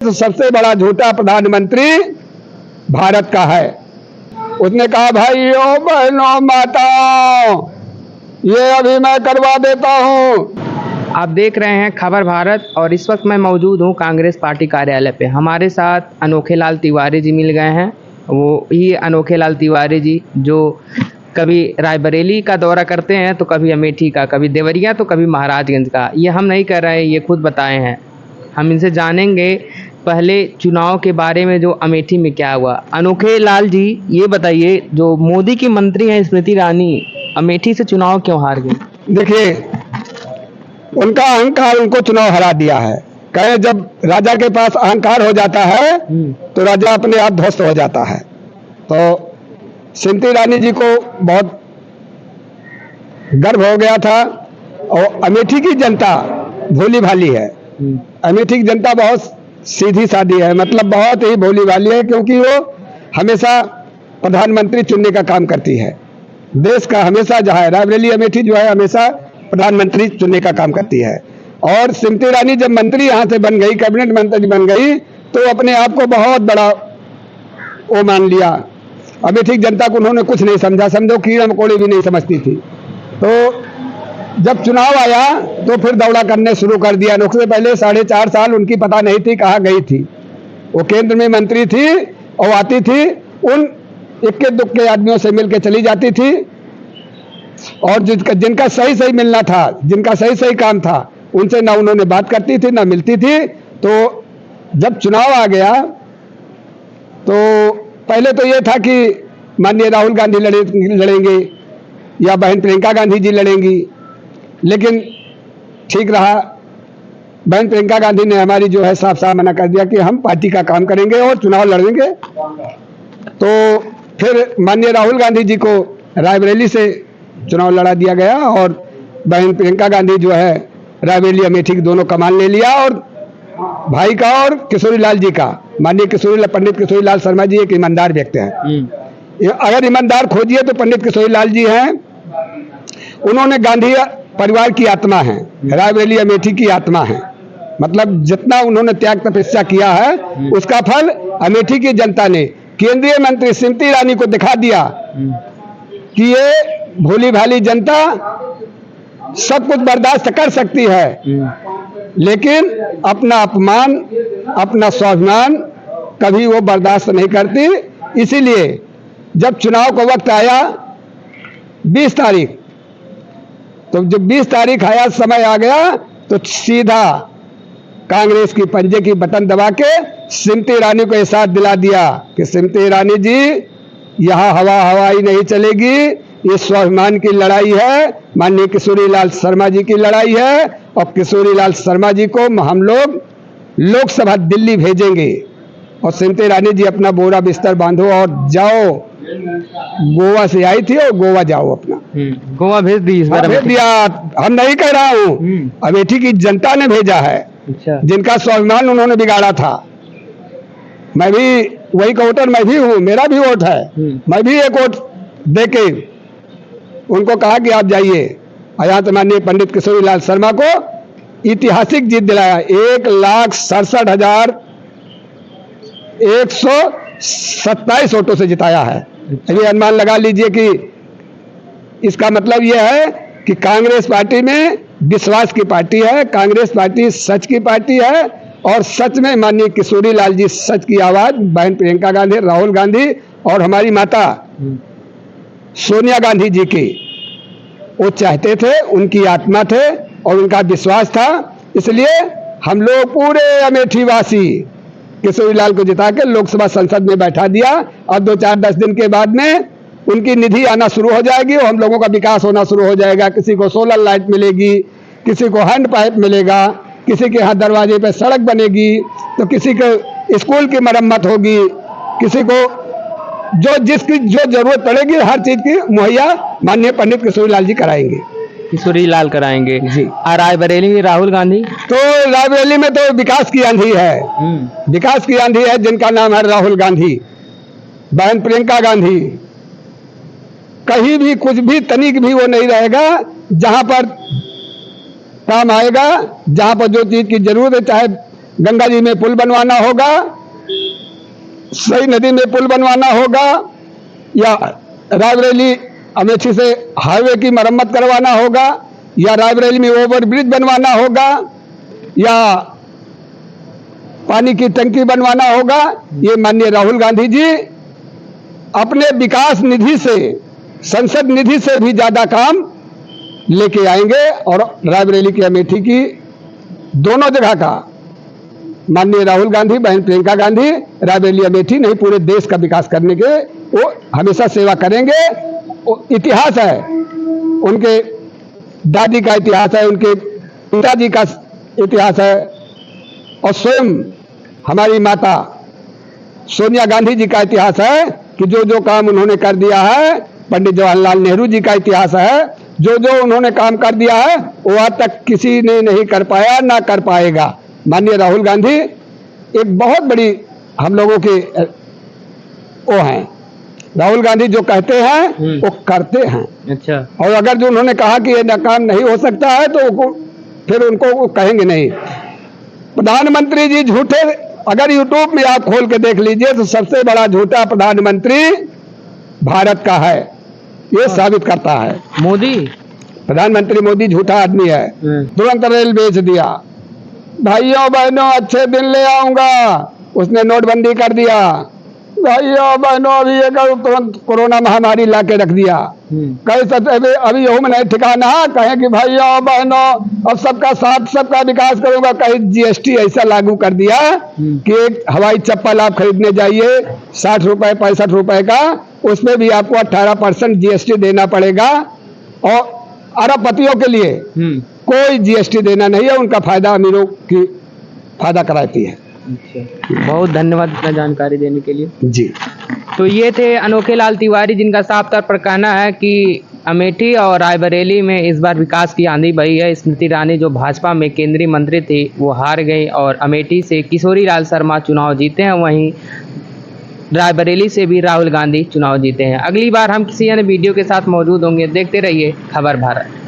तो सबसे बड़ा झूठा प्रधानमंत्री भारत का है। उसने कहा भाइयों बहनों माताओं, ये अभी मैं करवा देता हूँ। आप देख रहे हैं खबर भारत और इस वक्त मैं मौजूद हूँ कांग्रेस पार्टी कार्यालय पे। हमारे साथ अनोखे लाल तिवारी जी मिल गए हैं। वो ही अनोखे लाल तिवारी जी जो कभी रायबरेली का दौरा करते हैं तो कभी अमेठी का, कभी देवरिया तो कभी महाराजगंज का। ये हम नहीं कर रहे हैं, ये खुद बताए हैं। हम इनसे जानेंगे पहले चुनाव के बारे में, जो अमेठी में क्या हुआ। अनोखे लाल जी ये बताइए, जो मोदी की मंत्री हैं स्मृति ईरानी, अमेठी से चुनाव क्यों हार गई? देखिए, उनका अहंकार उनको चुनाव हरा दिया है। कहे जब राजा के पास अहंकार हो जाता है तो राजा अपने आप ध्वस्त हो जाता है। तो स्मृति ईरानी जी को बहुत गर्व हो गया था। और अमेठी की जनता भोली भाली है। अमेठी की जनता बहुत सीधी सादी है, मतलब बहुत ही भोली भाली है, क्योंकि वो हमेशा प्रधानमंत्री चुनने का काम करती है। देश का हमेशा जहाँ है, रायबरेली अमेठी जो है हमेशा प्रधानमंत्री चुनने का काम करती है। और स्मृति ईरानी जब मंत्री यहाँ से बन गई, कैबिनेट मंत्री बन गई, तो अपने आप को बहुत बड़ा वो मान लिया। अमेठी की जनता को उन्होंने कुछ नहीं समझा, समझो कीड़ा मकोड़े भी नहीं समझती थी। तो जब चुनाव आया तो फिर दौड़ा करने शुरू कर दिया। उससे पहले 4.5 साल उनकी पता नहीं थी कहाँ गई थी। वो केंद्र में मंत्री थी और आती थी, उन इक्के दुक्के आदमियों से मिलकर चली जाती थी। और जिनका सही सही मिलना था, जिनका सही सही काम था, उनसे ना उन्होंने बात करती थी ना मिलती थी। तो जब चुनाव आ गया तो पहले तो ये था कि माननीय राहुल गांधी लड़ेंगे या बहन प्रियंका गांधी जी लड़ेंगी, लेकिन ठीक रहा। बहन प्रियंका गांधी ने हमारी जो है साफ साफ मना कर दिया कि हम पार्टी का काम करेंगे और चुनाव लड़ेंगे। तो फिर माननीय राहुल गांधी जी को रायबरेली से चुनाव लड़ा दिया गया और बहन प्रियंका गांधी जो है रायबरेली अमेठी की दोनों कमान ले लिया। और भाई का और किशोरी लाल जी का, माननीय पंडित किशोरी लाल शर्मा जी एक ईमानदार व्यक्ति हैं। अगर ईमानदार खोजिए तो पंडित किशोरी लाल जी हैं। उन्होंने गांधी परिवार की आत्मा है, रायबरेली अमेठी की आत्मा है। मतलब जितना उन्होंने त्याग तपस्या किया है उसका फल अमेठी की जनता ने केंद्रीय मंत्री स्मृति ईरानी को दिखा दिया कि ये भोली भाली जनता सब कुछ बर्दाश्त कर सकती है, लेकिन अपना अपमान, अपना स्वाभिमान कभी वो बर्दाश्त नहीं करती। इसीलिए जब चुनाव का वक्त आया 20 तारीख, तो जब 20 तारीख आया, समय आ गया, तो सीधा कांग्रेस की पंजे की बटन दबा के स्मृति ईरानी को एहसास दिला दिया कि स्मृति ईरानी जी, यहाँ हवा हवाई नहीं चलेगी, ये स्वाभिमान की लड़ाई है, माननीय किशोरी लाल शर्मा जी की लड़ाई है। और किशोरी लाल शर्मा जी को हम लोग लोकसभा दिल्ली भेजेंगे। और स्मृति ईरानी जी अपना बोरा बिस्तर बांधो और जाओ। गोवा से आई थी और गोवा जाओ अपना। गोवा भेज दी, इस बार भेज दिया। हम नहीं कह रहा हूँ, अमेठी की जनता ने भेजा है। अच्छा। जिनका स्वाभिमान उन्होंने बिगाड़ा था। मैं भी वही का वोटर मैं भी हूँ, मेरा भी वोट है। मैं भी एक वोट देके उनको कहा कि आप जाइए। यहाँ तो माननीय पंडित किशोरी लाल शर्मा को ऐतिहासिक जीत दिलाया। 1,67,127 वोटों से जिताया है। अभी अनुमान लगा लीजिए कि इसका मतलब यह है कि कांग्रेस पार्टी में विश्वास की पार्टी है, कांग्रेस पार्टी सच की पार्टी है। और सच में माननीय किशोरी लाल जी सच की आवाज, बहन प्रियंका गांधी, राहुल गांधी और हमारी माता सोनिया गांधी जी की वो चाहते थे, उनकी आत्मा थे और उनका विश्वास था। इसलिए हम लोग पूरे अमेठी वासी किशोरी लाल को जिता के लोकसभा संसद में बैठा दिया। और 2-4-10 दिन के बाद में उनकी निधि आना शुरू हो जाएगी और हम लोगों का विकास होना शुरू हो जाएगा। किसी को सोलर लाइट मिलेगी, किसी को हैंड पाइप मिलेगा, किसी के यहाँ दरवाजे पे सड़क बनेगी, तो किसी को स्कूल की मरम्मत होगी, किसी को जिसकी जो जरूरत पड़ेगी हर चीज की मुहैया माननीय पंडित किशोरी लाल जी कराएंगे। किशोरी लाल कराएंगे जी। और रायबरेली में राहुल गांधी? तो रायबरेली में तो विकास की आंधी है, विकास की आंधी है। जिनका नाम है राहुल गांधी, बहन प्रियंका गांधी, कहीं भी कुछ भी तनिक भी वो नहीं रहेगा जहां पर काम आएगा, जहां पर जो चीज की जरूरत है, चाहे गंगा जी में पुल बनवाना होगा, सई नदी में पुल बनवाना होगा, या रायबरेली अमेठी से हाईवे की मरम्मत करवाना होगा, या रायबरेली में ओवरब्रिज बनवाना होगा, या पानी की टंकी बनवाना होगा, ये माननीय राहुल गांधी जी अपने विकास निधि से, संसद निधि से भी ज्यादा काम लेके आएंगे और रायबरेली की अमेठी की दोनों जगह का माननीय राहुल गांधी, बहन प्रियंका गांधी रायबरेली अमेठी नहीं पूरे देश का विकास करने के वो हमेशा सेवा करेंगे। इतिहास है, उनके दादी का इतिहास है, उनके पिताजी का इतिहास है, और स्वयं हमारी माता सोनिया गांधी जी का इतिहास है कि जो जो काम उन्होंने कर दिया है। पंडित जवाहरलाल नेहरू जी का इतिहास है, जो जो उन्होंने काम कर दिया है वो आज तक किसी ने नहीं कर पाया, ना कर पाएगा। माननीय राहुल गांधी एक बहुत बड़ी हम लोगों के वो हैं। राहुल गांधी जो कहते हैं वो करते हैं। अच्छा। और अगर जो उन्होंने कहा कि ये काम नहीं हो सकता है तो फिर उनको वो कहेंगे नहीं। प्रधानमंत्री जी झूठे, अगर यूट्यूब में आप खोल के देख लीजिए तो सबसे बड़ा झूठा प्रधानमंत्री भारत का है, ये साबित करता है। मोदी, प्रधानमंत्री मोदी झूठा आदमी है। तुरंत रेल बेच दिया, भाइयों बहनों अच्छे दिन ले आऊंगा, उसने नोटबंदी कर दिया। भाइयों बहनों अभी ये तुरंत कोरोना महामारी ला के रख दिया। कहीं अभी यहू में नहीं ठिकाना, कहें कि भाइयों बहनों अब सबका साथ सबका विकास करूंगा। कहीं जीएसटी ऐसा लागू कर दिया कि एक हवाई चप्पल आप खरीदने जाइए 60 रुपए 65 रुपए का, उसमें भी आपको 18% जीएसटी देना पड़ेगा, और अरबपतियों के लिए कोई जीएसटी देना नहीं है। उनका फायदा अमीरों की फायदा कराती है। बहुत धन्यवाद इतना जानकारी देने के लिए जी। तो ये थे अनोखे लाल तिवारी, जिनका साफ तौर पर कहना है कि अमेठी और रायबरेली में इस बार विकास की आंधी बही है। स्मृति ईरानी जो भाजपा में केंद्रीय मंत्री थी वो हार गई, और अमेठी से किशोरी लाल शर्मा चुनाव जीते हैं, वहीं रायबरेली से भी राहुल गांधी चुनाव जीते हैं। अगली बार हम किसी अन्य वीडियो के साथ मौजूद होंगे। देखते रहिए खबर भारत।